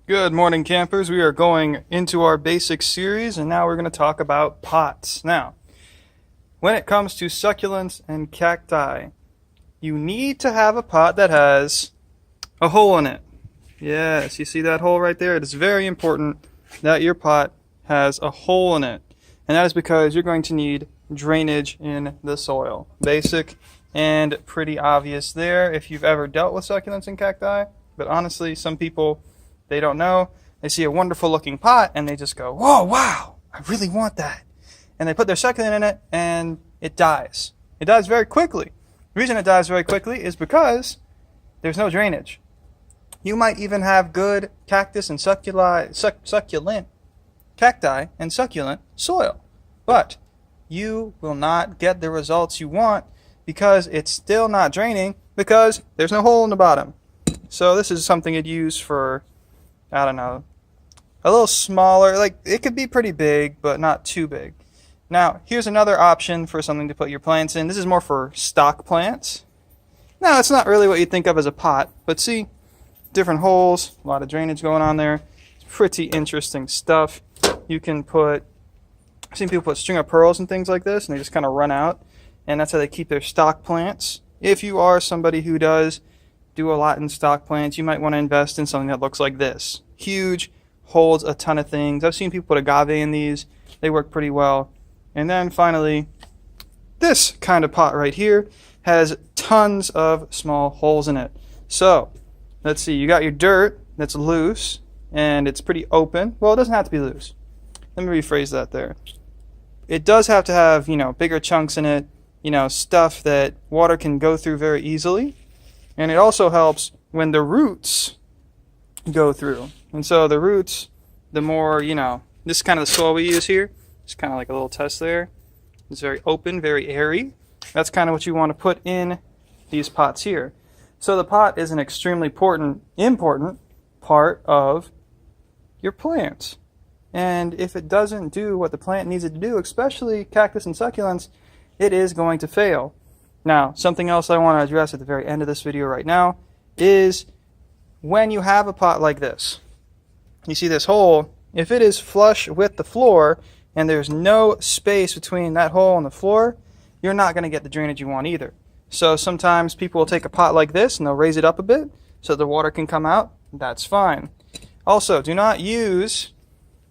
Good morning, campers. We are going into our basic series, and now we're going to talk about pots. Now, when it comes to succulents and cacti, you need to have a pot that has a hole in it. Yes, you see that hole right there? It is very important that your pot has a hole in it, and that is because you're going to need drainage in the soil. Basic and pretty obvious there if you've ever dealt with succulents and cacti, but honestly, some people, they don't know. They see a wonderful looking pot and they just go, whoa, wow, I really want that. And they put their succulent in it and it dies. It dies very quickly. The reason it dies very quickly is because there's no drainage. You might even have good cactus and succulent cacti and succulent soil, but you will not get the results you want because it's still not draining because there's no hole in the bottom. So this is something you'd use for, I don't know, a little smaller. Like, it could be pretty big, but not too big. Now, here's another option for something to put your plants in. This is more for stock plants. Now, it's not really what you think of as a pot, but see, different holes, a lot of drainage going on there. It's pretty interesting stuff. You can put, I've seen people put string of pearls and things like this, and they just kind of run out, and that's how they keep their stock plants. If you are somebody who does do a lot in stock plants, you might want to invest in something that looks like this. Huge, holds a ton of things. I've seen people put agave in these. They work pretty well. And then finally, this kind of pot right here has tons of small holes in it. So, let's see, you got your dirt that's loose and it's pretty open. Well, it doesn't have to be loose. Let me rephrase that there. It does have to have, bigger chunks in it, stuff that water can go through very easily. And it also helps when the roots go through. And so the roots, the more, this is kind of the soil we use here. It's kind of like a little test there. It's very open, very airy. That's kind of what you want to put in these pots here. So the pot is an extremely important part of your plant. And if it doesn't do what the plant needs it to do, especially cactus and succulents, it is going to fail. Now, something else I want to address at the very end of this video right now is when you have a pot like this, you see this hole, if it is flush with the floor and there's no space between that hole and the floor, you're not going to get the drainage you want either. So sometimes people will take a pot like this and they'll raise it up a bit so the water can come out. That's fine. Also, do not use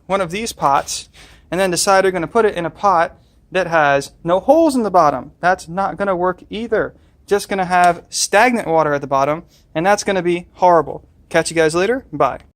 one of these pots and then decide you're going to put it in a pot that has no holes in the bottom. That's not going to work either. Just going to have stagnant water at the bottom, and that's going to be horrible. Catch you guys later. Bye.